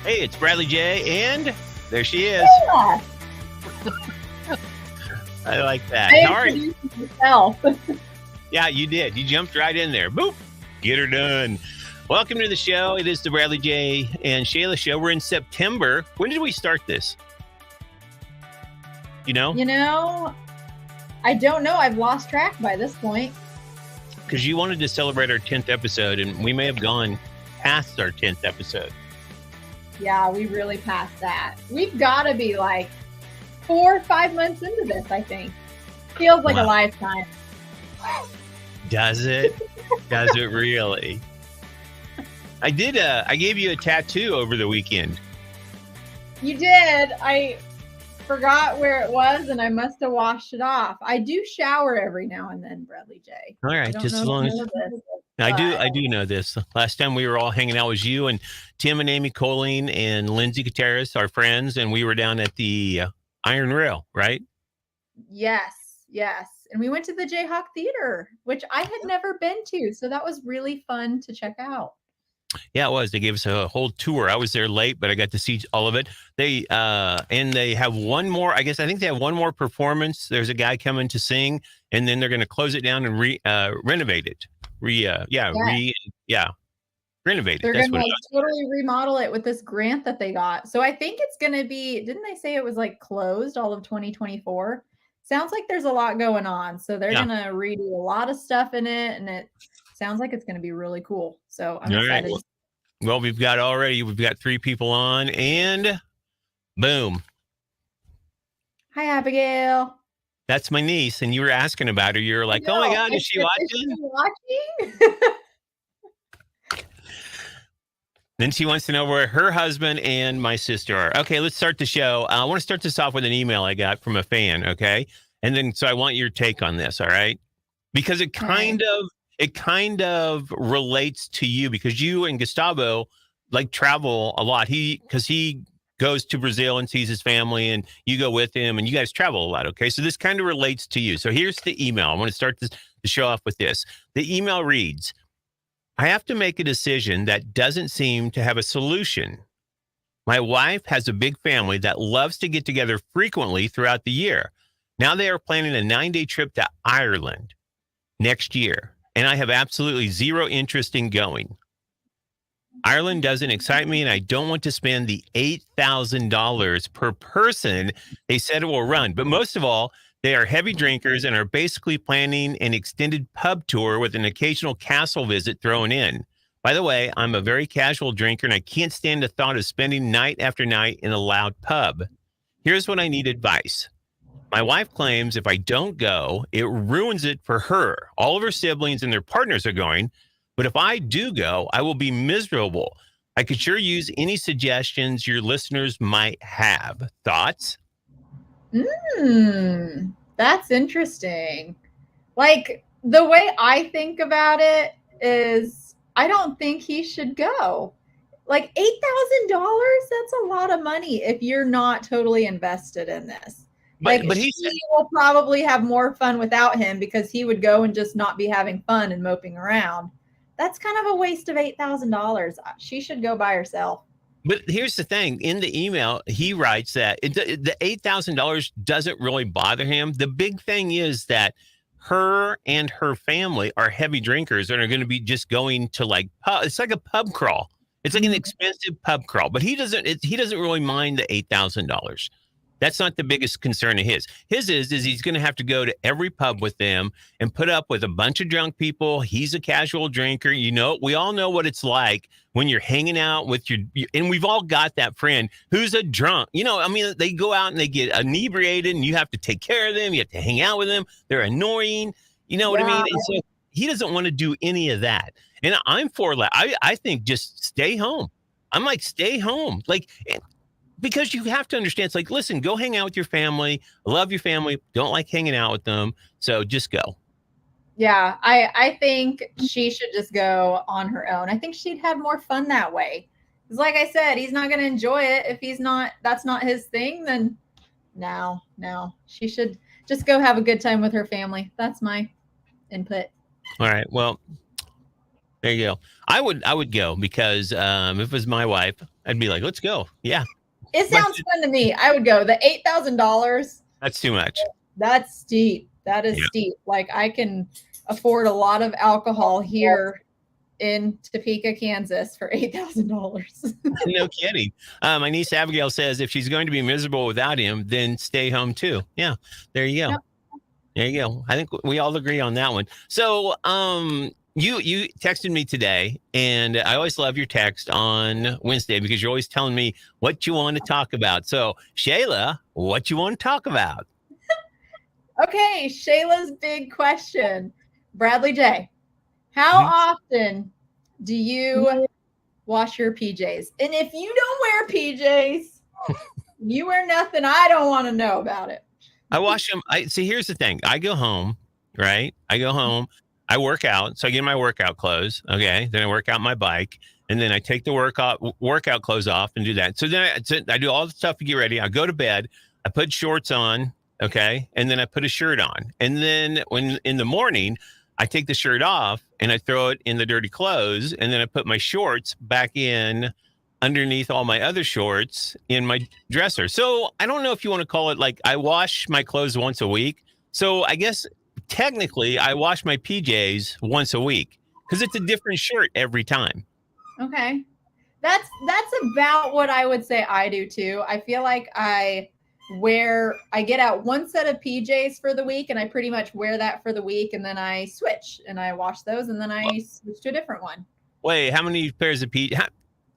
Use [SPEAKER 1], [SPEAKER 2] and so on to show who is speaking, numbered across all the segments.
[SPEAKER 1] Hey, it's Bradley J, and there she is.
[SPEAKER 2] Yeah.
[SPEAKER 1] I like that.
[SPEAKER 2] I
[SPEAKER 1] How are you?
[SPEAKER 2] introduced myself.
[SPEAKER 1] Yeah, you did. You jumped right in there. Boop. Get her done. Welcome to the show. It is the Bradley J and Shayla show. We're in September. When did we start this? You know?
[SPEAKER 2] I don't know. I've lost track by this point.
[SPEAKER 1] Because you wanted to celebrate our 10th episode, and we may have gone past our 10th episode.
[SPEAKER 2] Yeah, we really passed that. We've got to be like 4 or 5 months into this, I think. Feels like a lifetime.
[SPEAKER 1] Does it? Does it really? I gave you a tattoo over the weekend.
[SPEAKER 2] You did. I forgot where it was, and I must have washed it off. I do shower every now and then, Bradley J.
[SPEAKER 1] All right, just as long as I do know this. Last time we were all hanging out was you and Tim and Amy Colleen and Lindsay Gutierrez, our friends, and we were down at the Iron Rail, right?
[SPEAKER 2] Yes. And we went to the Jayhawk Theater, which I had never been to, so that was really fun to check out.
[SPEAKER 1] Yeah, it was. They gave us a whole tour. I was there late, but I got to see all of it. They have one more. I think they have one more performance. There's a guy coming to sing, and then they're going to close it down and renovate it. Renovate it.
[SPEAKER 2] They're going to totally remodel it with this grant that they got. So I think it's going to be. Didn't they say it was like closed all of 2024? Sounds like there's a lot going on. So they're going to redo a lot of stuff in it, and it sounds like it's going to be really cool. So I'm excited.
[SPEAKER 1] Right. Well, we've got 3 people on, and boom.
[SPEAKER 2] Hi, Abigail.
[SPEAKER 1] That's my niece, and you were asking about her. You're like, oh my God, is she watching? Then she wants to know where her husband and my sister are. Okay, let's start the show. I want to start this off with an email I got from a fan, okay? And then, so I want your take on this, all right? Because it kind of relates to you, because you and Gustavo like travel a lot. Because he goes to Brazil and sees his family, and you go with him, and you guys travel a lot, okay? So this kind of relates to you. So here's the email. I want to start the show off with this. The email reads, I have to make a decision that doesn't seem to have a solution. My wife has a big family that loves to get together frequently throughout the year. Now they are planning a 9-day trip to Ireland next year, and I have absolutely zero interest in going. Ireland doesn't excite me, and I don't want to spend the $8,000 per person they said it will run. But most of all, they are heavy drinkers and are basically planning an extended pub tour with an occasional castle visit thrown in. By the way, I'm a very casual drinker, and I can't stand the thought of spending night after night in a loud pub. Here's what I need advice. My wife claims if I don't go, it ruins it for her. All of her siblings and their partners are going. But if I do go, I will be miserable. I could sure use any suggestions your listeners might have. Thoughts?
[SPEAKER 2] That's interesting. Like, the way I think about it is I don't think he should go. Like $8,000, that's a lot of money if you're not totally invested in this. But he will probably have more fun without him, because he would go and just not be having fun and moping around. That's kind of a waste of $8,000. She should go by herself.
[SPEAKER 1] But here's the thing. In the email, he writes that the $8,000 doesn't really bother him. The big thing is that her and her family are heavy drinkers and are going to be just going to it's like a pub crawl. It's like an expensive pub crawl, but he doesn't really mind the $8,000. That's not the biggest concern of his. His is he's going to have to go to every pub with them and put up with a bunch of drunk people. He's a casual drinker. We all know what it's like when you're hanging out with and we've all got that friend who's a drunk. They go out and they get inebriated, and you have to take care of them. You have to hang out with them. They're annoying. You know what I mean? And so he doesn't want to do any of that. And I'm for that. I think just stay home. I'm like, stay home. Because you have to understand, it's like, listen, go hang out with your family. Love your family. Don't like hanging out with them. So just go.
[SPEAKER 2] Yeah, I think she should just go on her own. I think she'd have more fun that way. Because like I said, he's not going to enjoy it. If that's not his thing, then no. She should just go have a good time with her family. That's my input.
[SPEAKER 1] All right. Well, There you go. I would go because if it was my wife, I'd be like, let's go. Yeah.
[SPEAKER 2] It
[SPEAKER 1] But
[SPEAKER 2] sounds fun to me. I would go. The $8,000,
[SPEAKER 1] that's too much.
[SPEAKER 2] that's steep. That is
[SPEAKER 1] Yeah.
[SPEAKER 2] steep. Like I can afford a lot of alcohol here in Topeka, Kansas for $8,000.
[SPEAKER 1] No kidding. My niece Abigail says if she's going to be miserable without him, then stay home too. Yeah. There you go.
[SPEAKER 2] Yep.
[SPEAKER 1] There you go. I think we all agree on that one. So, you texted me today, and I always love your text on Wednesday because you're always telling me what you want to talk about. So, Shayla, what you want to talk about?
[SPEAKER 2] Okay, Shayla's big question. Bradley J, how often do you wash your PJs? And if you don't wear PJs, you wear nothing. I don't want to know about it.
[SPEAKER 1] I wash them. See, here's the thing. I go home, right? I go home. I work out. So I get my workout clothes. Okay. Then I work out my bike. And then I take the workout clothes off and do that. So then I do all the stuff to get ready. I go to bed. I put shorts on. Okay. And then I put a shirt on. And then when in the morning, I take the shirt off and I throw it in the dirty clothes. And then I put my shorts back in underneath all my other shorts in my dresser. So I don't know if you want to call it like I wash my clothes once a week. So I guess technically I wash my PJs once a week because it's a different shirt every time.
[SPEAKER 2] Okay. That's about what I would say I do too. I feel like I get out one set of PJs for the week and I pretty much wear that for the week and then I switch and I wash those and then I switch to a different one.
[SPEAKER 1] Wait, how many pairs of PJs?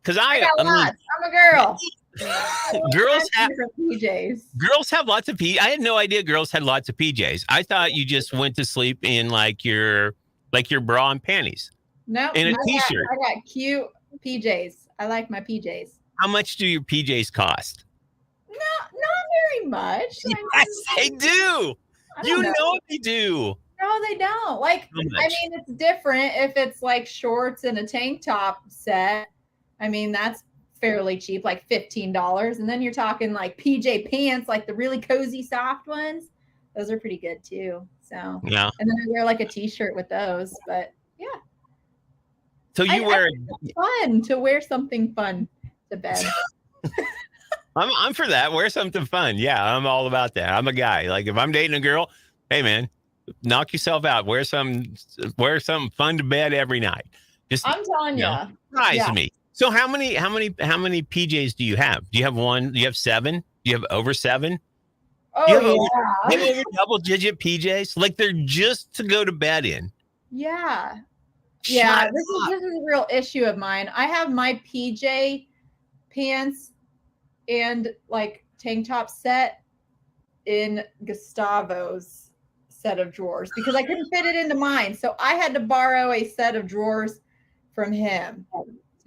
[SPEAKER 1] Because
[SPEAKER 2] I got lots. I'm a girl.
[SPEAKER 1] Girls have
[SPEAKER 2] PJs.
[SPEAKER 1] Girls have lots of PJs. I had no idea girls had lots of PJs. I thought you just went to sleep in like your bra and panties.
[SPEAKER 2] No,
[SPEAKER 1] in a t-shirt.
[SPEAKER 2] I got cute PJs. I like my PJs.
[SPEAKER 1] How much do your PJs cost?
[SPEAKER 2] No, not very much.
[SPEAKER 1] Yes, they do. You know they do.
[SPEAKER 2] No, they don't. Like, I mean, it's different if it's like shorts and a tank top set. I mean, that's fairly cheap, like $15. And then you're talking like PJ pants, like the really cozy, soft ones. Those are pretty good too. So,
[SPEAKER 1] yeah.
[SPEAKER 2] And then I wear like a t-shirt with those, but yeah.
[SPEAKER 1] So wear
[SPEAKER 2] fun to wear something fun to bed.
[SPEAKER 1] I'm for that. Wear something fun. Yeah, I'm all about that. I'm a guy. Like if I'm dating a girl, hey man, knock yourself out. Wear something fun to bed every night. Just
[SPEAKER 2] I'm telling you.
[SPEAKER 1] Surprise me. So how many PJs do you have? Do you have one? Do you have 7? Do you have over 7?
[SPEAKER 2] Oh,
[SPEAKER 1] you have over double-digit PJs? Like they're just to go to bed in.
[SPEAKER 2] Yeah. Yeah, this is a real issue of mine. I have my PJ pants and like tank top set in Gustavo's set of drawers because I couldn't fit it into mine. So I had to borrow a set of drawers from him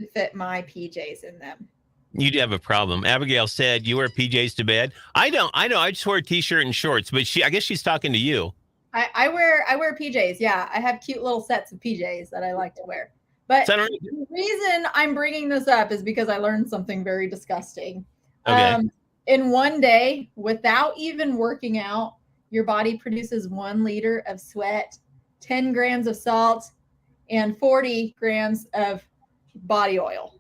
[SPEAKER 2] to fit my PJs in them.
[SPEAKER 1] You do have a problem. Abigail said you wear PJs to bed. I don't. I know. I just wear a t-shirt and shorts, but I guess she's talking to you.
[SPEAKER 2] I wear PJs. Yeah, I have cute little sets of PJs that I like to wear. But the reason I'm bringing this up is because I learned something very disgusting.
[SPEAKER 1] Okay.
[SPEAKER 2] In one day, without even working out, your body produces 1 liter of sweat, 10 grams of salt, and 40 grams of body oil.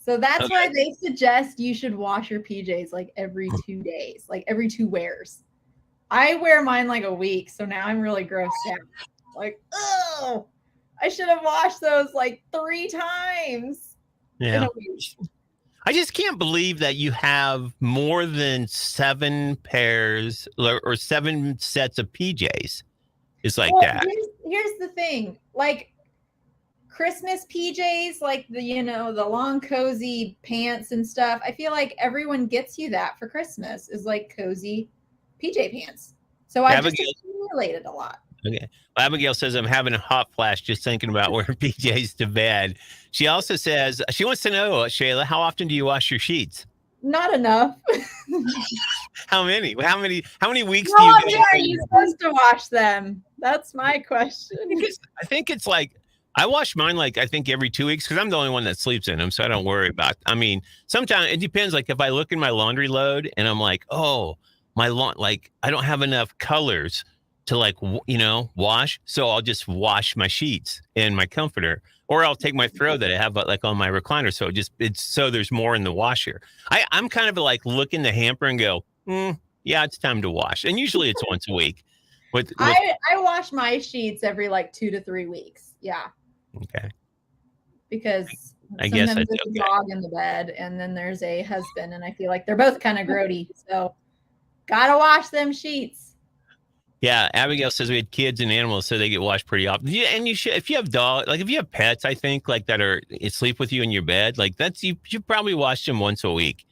[SPEAKER 2] So that's why they suggest you should wash your PJs like every 2 days, like every 2 wears. I wear mine like a week, so now I'm really grossed out. Like, oh, I should have washed those like 3 times in a week.
[SPEAKER 1] I just can't believe that you have more than 7 pairs or 7 sets of PJs. It's like that.
[SPEAKER 2] Here's the thing. Like Christmas PJs, like the long cozy pants and stuff. I feel like everyone gets you that for Christmas is like cozy PJ pants. So I just accumulated a lot.
[SPEAKER 1] Okay. Well, Abigail says, I'm having a hot flash just thinking about wearing PJs to bed. She also says, she wants to know, Shayla, how often do you wash your sheets?
[SPEAKER 2] Not enough.
[SPEAKER 1] How many? How many weeks
[SPEAKER 2] do you get? Are you supposed to wash them? That's my question.
[SPEAKER 1] I think it's like, I wash mine like, I think every 2 weeks because I'm the only one that sleeps in them. So I don't worry about, sometimes it depends. Like if I look in my laundry load and I'm like, oh, my lawn, like I don't have enough colors to like, wash. So I'll just wash my sheets and my comforter, or I'll take my throw that I have like on my recliner. So it's so there's more in the washer. I'm kind of like look in the hamper and go, yeah, it's time to wash. And usually it's once a week. With
[SPEAKER 2] I wash my sheets every like 2 to 3 weeks. Yeah.
[SPEAKER 1] Okay.
[SPEAKER 2] Because
[SPEAKER 1] I guess
[SPEAKER 2] sometimes
[SPEAKER 1] that's
[SPEAKER 2] there's a
[SPEAKER 1] okay.
[SPEAKER 2] dog in the bed and then there's a husband, and I feel like they're both kind of grody. So gotta wash them sheets.
[SPEAKER 1] Yeah, Abigail says we had kids and animals, so they get washed pretty often. Yeah, and you should, if you have dog, like if you have pets, I think like that are sleep with you in your bed, like you probably wash them once a week.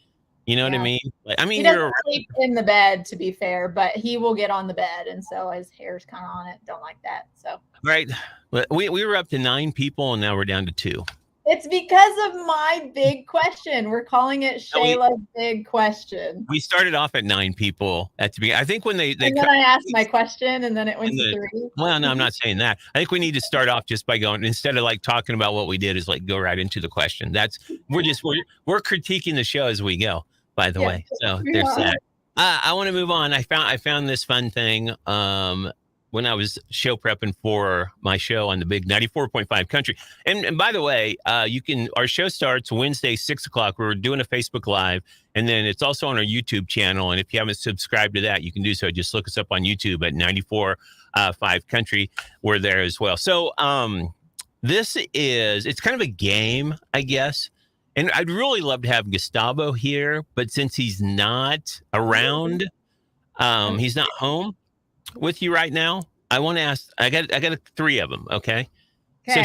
[SPEAKER 1] You know what I
[SPEAKER 2] Yeah.
[SPEAKER 1] mean? Like, I
[SPEAKER 2] He
[SPEAKER 1] mean,
[SPEAKER 2] doesn't sleep in the bed, to be fair, but he will get on the bed, and so his hair's kind of on it. Don't like that. So
[SPEAKER 1] right. We were up to 9 people, and now we're down to 2.
[SPEAKER 2] it's because of my big question. We're calling it
[SPEAKER 1] No,
[SPEAKER 2] Shayla's big question.
[SPEAKER 1] we started off at 9 people at the beginning. I think when they
[SPEAKER 2] And then I asked my question, and then it went to 3.
[SPEAKER 1] well, no, I'm not saying that. I think we need to start off just by going, instead of like talking about what we did, is like go right into the question. We're critiquing the show as we go, by the way. So there's that. I want to move on. I found this fun thing when I was show prepping for my show on the big 94.5 country. And by the way, our show starts Wednesday, 6:00. We're doing a Facebook Live, and then it's also on our YouTube channel. And if you haven't subscribed to that, you can do so. Just look us up on YouTube at 94.5 country. We're there as well. So it's kind of a game, I guess. And I'd really love to have Gustavo here, but since he's not around, he's not home with you right now, I want to ask. I got 3 of them. Okay. So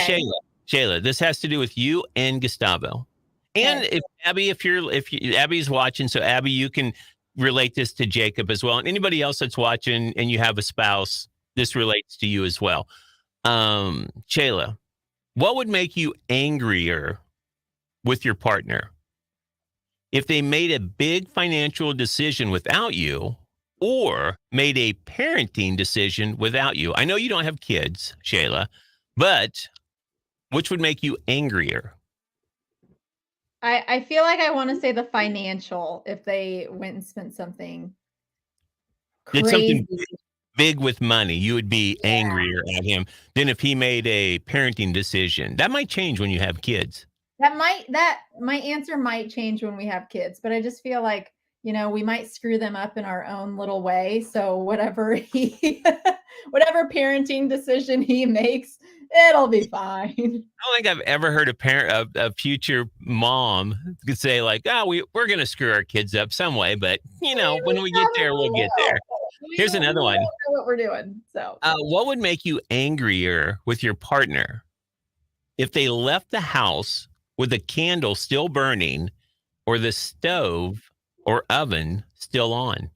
[SPEAKER 1] Shayla, this has to do with you and Gustavo, and if Abby's watching, so Abby, you can relate this to Jacob as well, and anybody else that's watching, and you have a spouse, this relates to you as well. Shayla, what would make you angrier with your partner if they made a big financial decision without you, or made a parenting decision without you? I know you don't have kids, Shayla, but which would make you angrier?
[SPEAKER 2] I feel like I want to say the financial, if they went and spent something
[SPEAKER 1] Did
[SPEAKER 2] crazy.
[SPEAKER 1] something big with money, you would be angrier at him than if he made a parenting decision. That might change when you have kids.
[SPEAKER 2] That my answer might change when we have kids, but I just feel like, we might screw them up in our own little way. So whatever whatever parenting decision he makes, it'll be fine.
[SPEAKER 1] I don't think I've ever heard a future mom could say like, "Oh, we're going to screw our kids up some way, but when we get there, we'll get there." Here's another one.
[SPEAKER 2] We know what we're doing. So,
[SPEAKER 1] what would make you angrier with your partner if they left the house with the candle still burning, or the stove or oven still on?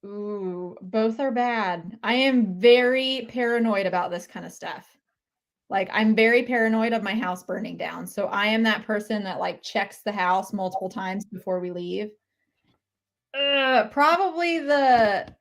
[SPEAKER 2] Ooh, both are bad. I am very paranoid about this kind of stuff. Like, I'm very paranoid of my house burning down. So I am that person that like checks the house multiple times before we leave. Probably the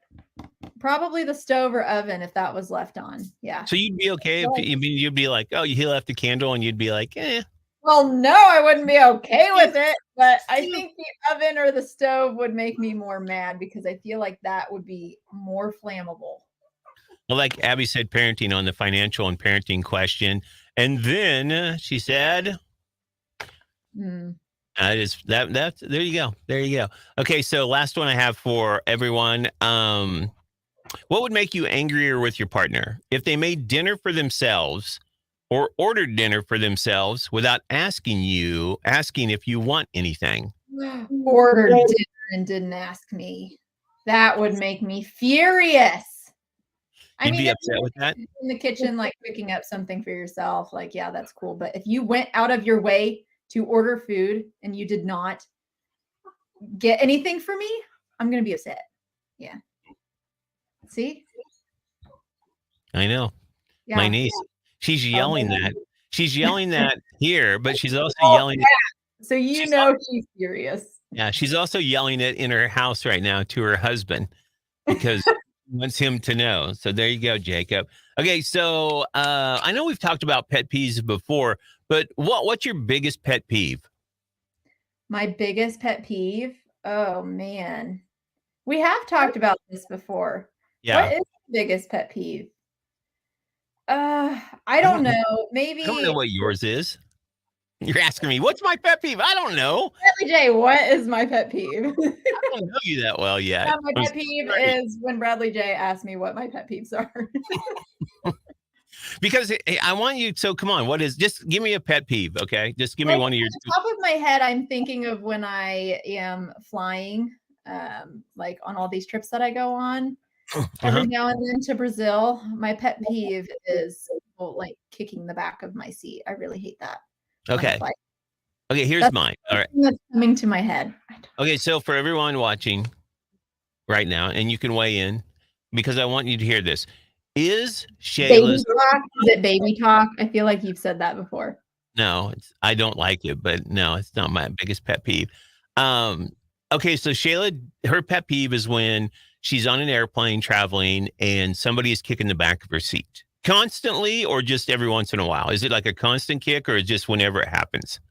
[SPEAKER 2] stove or oven if that was left on. Yeah.
[SPEAKER 1] So you'd be okay if you'd be like, "Oh, he left the candle," and you'd be like, "Eh."
[SPEAKER 2] Well, no, I wouldn't be okay with it, but I think the oven or the stove would make me more mad because I feel like that would be more flammable.
[SPEAKER 1] Well, like Abby said, parenting on the financial and parenting question. And then she said, that's there you go. There you go. Okay. So last one I have for everyone. What would make you angrier with your partner if they made dinner for themselves or ordered dinner for themselves without asking if you want anything?
[SPEAKER 2] Ordered dinner and didn't ask me. That would make me furious.
[SPEAKER 1] You'd be upset with that?
[SPEAKER 2] In the kitchen, like picking up something for yourself, like, yeah, that's cool. But if you went out of your way to order food and you did not get anything for me, I'm going to be upset. Yeah. See?
[SPEAKER 1] I know. Yeah. My niece, she's yelling that. She's yelling that here, but she's also yelling.
[SPEAKER 2] So she's furious.
[SPEAKER 1] Yeah, she's also yelling it in her house right now to her husband because she wants him to know. So there you go, Jacob. Okay, so I know we've talked about pet peeves before, but what's your biggest pet peeve?
[SPEAKER 2] My biggest pet peeve? Oh, man. We have talked about this before.
[SPEAKER 1] Yeah.
[SPEAKER 2] What is the biggest pet peeve? I
[SPEAKER 1] I
[SPEAKER 2] don't
[SPEAKER 1] don't know.
[SPEAKER 2] know.
[SPEAKER 1] I don't know
[SPEAKER 2] Maybe
[SPEAKER 1] what yours is. You're asking me, what's my pet peeve? I don't know.
[SPEAKER 2] Bradley J, what is my pet peeve?
[SPEAKER 1] I don't know you that well yet.
[SPEAKER 2] My
[SPEAKER 1] I'm
[SPEAKER 2] pet peeve
[SPEAKER 1] sorry.
[SPEAKER 2] is when Bradley J asks me what my pet peeves are.
[SPEAKER 1] Because I want you. So come on. What is? Just give me a pet peeve, okay? Just give me
[SPEAKER 2] Like,
[SPEAKER 1] one of your.
[SPEAKER 2] on the top of my head, I'm thinking of when I am flying, like on all these trips that I go on. Every
[SPEAKER 1] Uh-huh.
[SPEAKER 2] now and then to Brazil, my pet peeve is people like kicking the back of my seat. I really hate that on a
[SPEAKER 1] Okay.
[SPEAKER 2] flight.
[SPEAKER 1] Okay. Here's
[SPEAKER 2] That's
[SPEAKER 1] mine.
[SPEAKER 2] the
[SPEAKER 1] All right.
[SPEAKER 2] first thing that's coming to my head.
[SPEAKER 1] Okay. So for everyone watching right now, and you can weigh in because I want you to hear this. Is
[SPEAKER 2] Baby
[SPEAKER 1] Shayla's?
[SPEAKER 2] talk? Is it baby talk? I feel like you've said that before.
[SPEAKER 1] No, I don't like it, but no, it's not my biggest pet peeve. Um, okay, so Shayla, her pet peeve is when she's on an airplane traveling and somebody is kicking the back of her seat constantly, or just every once in a while. Is it like a constant kick, or just whenever it happens?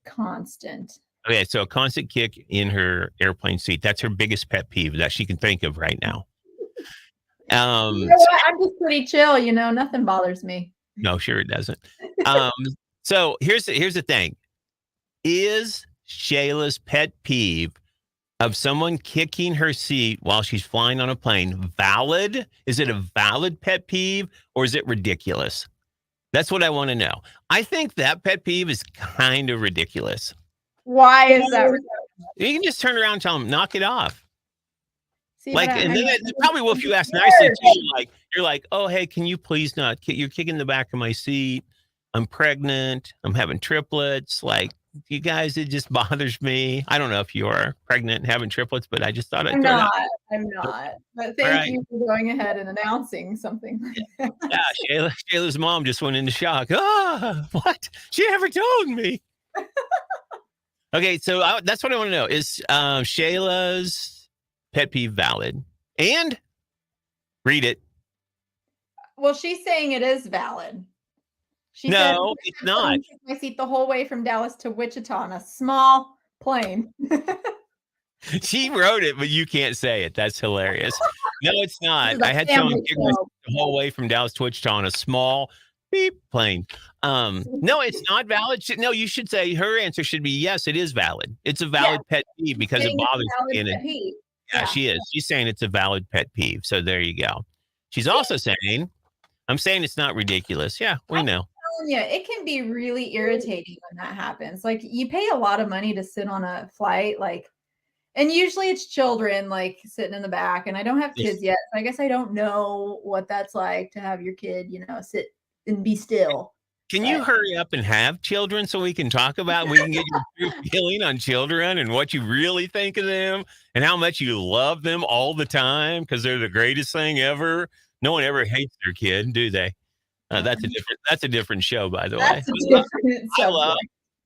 [SPEAKER 2] Constant.
[SPEAKER 1] Okay, so a constant kick in her airplane seat. That's her biggest pet peeve that she can think of right now.
[SPEAKER 2] You know
[SPEAKER 1] So
[SPEAKER 2] what? I'm just pretty chill, nothing bothers me.
[SPEAKER 1] no, sure it doesn't. Um, so here's the thing: is Shayla's pet peeve of someone kicking her seat while she's flying on a plane valid? Is it a valid pet peeve, or is it ridiculous? That's what I want to know. I think that pet peeve is kind of ridiculous.
[SPEAKER 2] Why is that?
[SPEAKER 1] You can just turn around and tell them, knock it off.
[SPEAKER 2] See, but
[SPEAKER 1] Like, and
[SPEAKER 2] I'm
[SPEAKER 1] then they probably will if you ask nicely too. You're like, oh, hey, can you please not? You're kicking the back of my seat. I'm pregnant. I'm having triplets. Like, you guys, it just bothers me. I don't know if you are pregnant and having triplets, but I just thought I'd
[SPEAKER 2] I'm
[SPEAKER 1] throw that.
[SPEAKER 2] not. I'm not. But
[SPEAKER 1] All
[SPEAKER 2] thank
[SPEAKER 1] right.
[SPEAKER 2] you for going ahead and announcing something like that.
[SPEAKER 1] Yeah, Shayla's mom just went into shock. Ah, what? She never told me. Okay, so that's what I want to know. Is Shayla's pet peeve valid? And read it.
[SPEAKER 2] Well, she's saying it is valid. She said,
[SPEAKER 1] No, it's not.
[SPEAKER 2] my seat the whole way from Dallas to Wichita on a small plane.
[SPEAKER 1] She wrote it, but you can't say it. That's hilarious. No, it's not. I had someone kick my seat the whole way from Dallas to Wichita on a small beep plane. No, it's not valid. No, you should say her answer should be yes, it is valid. It's a valid pet peeve because it bothers me. Yeah, she is. She's saying it's a valid pet peeve. So there you go. She's also saying, I'm saying it's not ridiculous. Yeah, we know.
[SPEAKER 2] Yeah, it can be really irritating when that happens. Like, you pay a lot of money to sit on a flight, and usually it's children like sitting in the back, and I don't have kids yet. So I guess I don't know what that's like to have your kid, sit and be still.
[SPEAKER 1] Can you hurry up and have children so we can talk about, we can get your true feeling on children and what you really think of them and how much you love them all the time because they're the greatest thing ever. No one ever hates their kid, do they? That's a different show, by the way.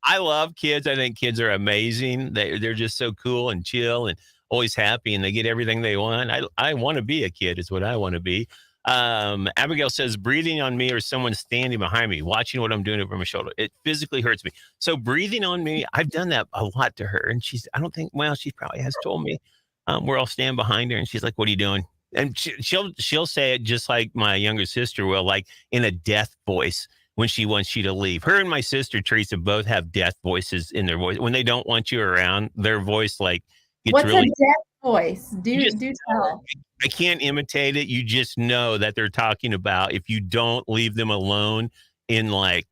[SPEAKER 1] I love kids. I think kids are amazing. They're just so cool and chill and always happy, and they get everything they want. I want to be a kid is what I want to be. Abigail says, breathing on me or someone standing behind me, watching what I'm doing over my shoulder. It physically hurts me. So breathing on me, I've done that a lot to her. And she probably has told me, where I'll stand behind her and she's like, what are you doing? And she'll say it just like my younger sister will, like in a death voice when she wants you to leave. Her and my sister, Teresa, both have death voices in their voice. When they don't want you around, their voice gets
[SPEAKER 2] What's
[SPEAKER 1] really...
[SPEAKER 2] a death voice? Do tell.
[SPEAKER 1] I can't imitate it. You just know that they're talking about if you don't leave them alone in like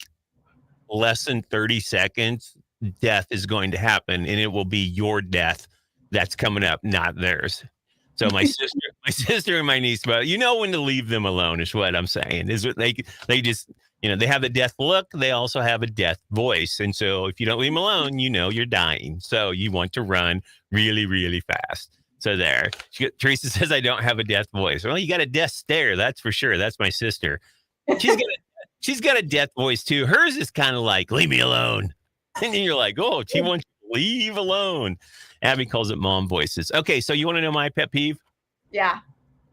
[SPEAKER 1] less than 30 seconds, death is going to happen, and it will be your death that's coming up, not theirs. So my sister and my niece, but when to leave them alone is what I'm saying. Is what they just, they have a death look. They also have a death voice. And so if you don't leave them alone, you're dying. So you want to run really, really fast. So there. Teresa says, I don't have a death voice. Well, you got a death stare. That's for sure. That's my sister. She's got a death voice too. Hers is kind of like, leave me alone. And then you're like, oh, she wants you to leave alone. Abby calls it mom voices. Okay, so you want to know my pet peeve?
[SPEAKER 2] Yeah.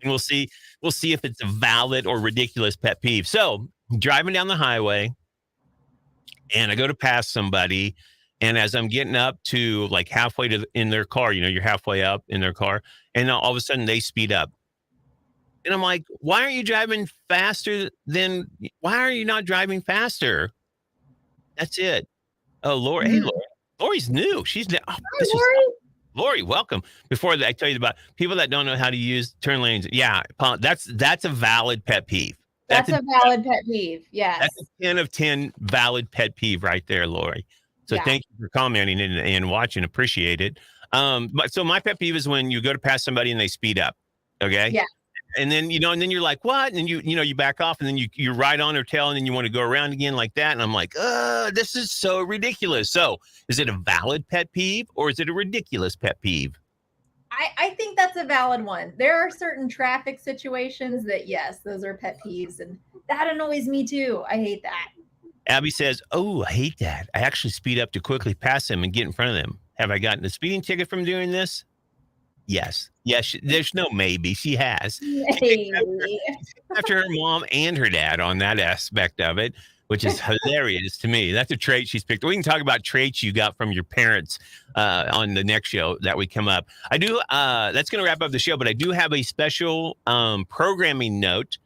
[SPEAKER 1] And we'll see if it's a valid or ridiculous pet peeve. So driving down the highway and I go to pass somebody. And as I'm getting up to like halfway in their car, you're halfway up in their car. And all of a sudden they speed up. And I'm like, why aren't you driving faster than, why are you not driving faster? That's it. Oh, Lori. Hey,
[SPEAKER 2] Mm.
[SPEAKER 1] Lori. Lori's new. She's new. Oh,
[SPEAKER 2] Hi,
[SPEAKER 1] this is
[SPEAKER 2] Lori.
[SPEAKER 1] Lori. Welcome. Before that, I tell you about people that don't know how to use turn lanes. Yeah, that's a valid pet peeve. That's
[SPEAKER 2] That's
[SPEAKER 1] a
[SPEAKER 2] a valid pet peeve.
[SPEAKER 1] that's a
[SPEAKER 2] Yes.
[SPEAKER 1] 10 of 10 valid pet peeve right there, Lori. So
[SPEAKER 2] Yeah.
[SPEAKER 1] thank you for commenting and watching. Appreciate it. But so my pet peeve is when you go to pass somebody and they speed up. Okay.
[SPEAKER 2] Yeah.
[SPEAKER 1] And then, and then you're like, what? And then you back off and then you're right on their tail and then you want to go around again like that. And I'm like, this is so ridiculous. So is it a valid pet peeve or is it a ridiculous pet peeve?
[SPEAKER 2] I think that's a valid one. There are certain traffic situations that, yes, those are pet peeves. And that annoys me too. I hate that.
[SPEAKER 1] Abby says, oh, I hate that. I actually speed up to quickly pass them and get in front of them. Have I gotten a speeding ticket from doing this? Yes. Yes. There's no maybe. She has. She takes after her mom and her dad on that aspect of it, which is hilarious to me. That's a trait she's picked. We can talk about traits you got from your parents on the next show that we come up. I do. That's going to wrap up the show, but I do have a special programming note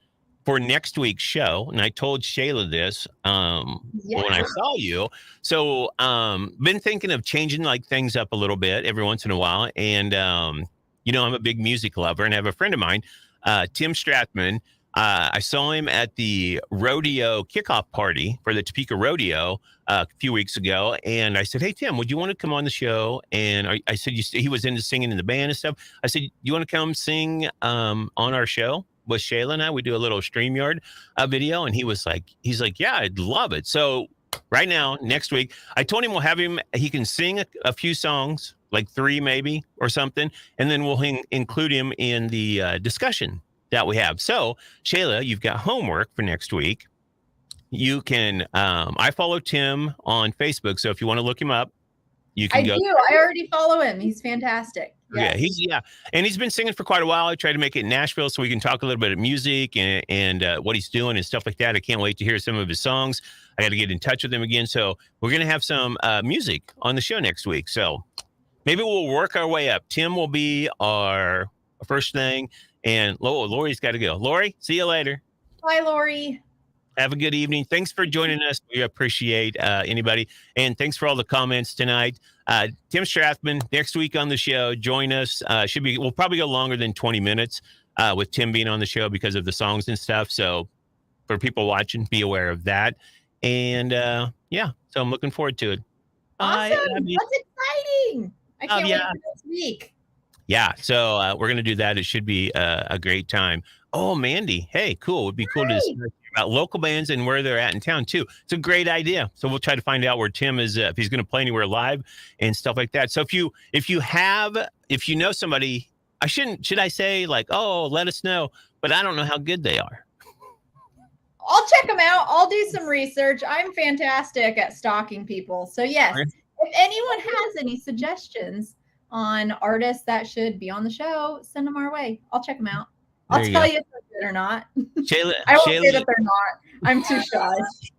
[SPEAKER 1] for next week's show. And I told Shayla this when I saw you. So been thinking of changing like things up a little bit every once in a while. And, I'm a big music lover and I have a friend of mine, Tim Strathman. I saw him at the rodeo kickoff party for the Topeka Rodeo a few weeks ago. And I said, hey, Tim, would you want to come on the show? And I said, he was into singing in the band and stuff. I said, you want to come sing on our show with Shayla and I? We do a little StreamYard video. And he's like, yeah, I'd love it. So right now, next week, I told him he can sing a few songs, like 3 maybe or something. And then we'll include him in the discussion that we have. So Shayla, you've got homework for next week. You can, I follow Tim on Facebook. So if you want to look him up, you can go.
[SPEAKER 2] I do. I already follow him. He's fantastic. Yes.
[SPEAKER 1] Yeah, and he's been singing for quite a while. I tried to make it in Nashville so we can talk a little bit of music and what he's doing and stuff like that. I can't wait to hear some of his songs. I got to get in touch with him again. So we're going to have some music on the show next week. So maybe we'll work our way up. Tim will be our first thing. And Lori's got to go. Lori, see you later.
[SPEAKER 2] Bye, Lori.
[SPEAKER 1] Have a good evening. Thanks for joining us. We appreciate anybody. And thanks for all the comments tonight. Tim Strathman, next week on the show, join us. We'll probably go longer than 20 minutes with Tim being on the show because of the songs and stuff. So for people watching, be aware of that. And so I'm looking forward to it.
[SPEAKER 2] Awesome. That's exciting. I can't wait for next week.
[SPEAKER 1] Yeah, so we're going to do that. It should be a great time. Oh, Mandy. Hey, cool. It would be cool to discuss about local bands and where they're at in town, too. It's a great idea. So we'll try to find out where Tim is, if he's going to play anywhere live and stuff like that. So if you know somebody, should I say like, oh, let us know, but I don't know how good they are.
[SPEAKER 2] I'll check them out. I'll do some research. I'm fantastic at stalking people. So yes, if anyone has any suggestions on artists that should be on the show, send them our way. I'll check them out. I'll tell you if they're good or not.
[SPEAKER 1] Shayla,
[SPEAKER 2] I won't say that they're not. I'm too shy.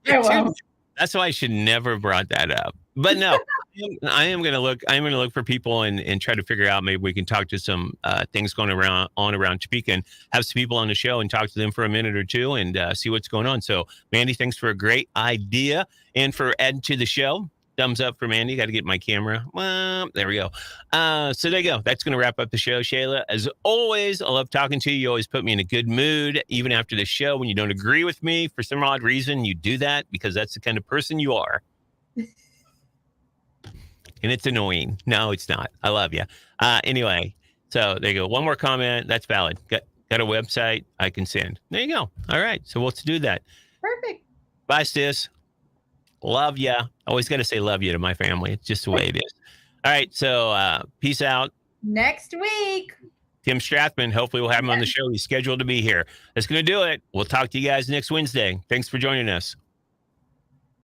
[SPEAKER 2] I won't.
[SPEAKER 1] That's why I should never have brought that up. But no, I am going to look. I'm going to look for people and try to figure out. Maybe we can talk to some things going around Topeka and have some people on the show and talk to them for a minute or two and see what's going on. So, Mandy, thanks for a great idea and for adding to the show. Thumbs up for Mandy. Got to get my camera. Well, there we go. So there you go. That's going to wrap up the show, Shayla. As always, I love talking to you. You always put me in a good mood, even after the show. When you don't agree with me for some odd reason, you do that because that's the kind of person you are. And it's annoying. No, it's not. I love you. Anyway, so there you go. One more comment. That's valid. Got a website I can send. There you go. All right. So let's do that.
[SPEAKER 2] Perfect.
[SPEAKER 1] Bye, sis. Love ya. Always got to say love you to my family. It's just the way it is. All right. So peace out.
[SPEAKER 2] Next week.
[SPEAKER 1] Tim Strathman. Hopefully we'll have him on the show. He's scheduled to be here. That's going to do it. We'll talk to you guys next Wednesday. Thanks for joining us.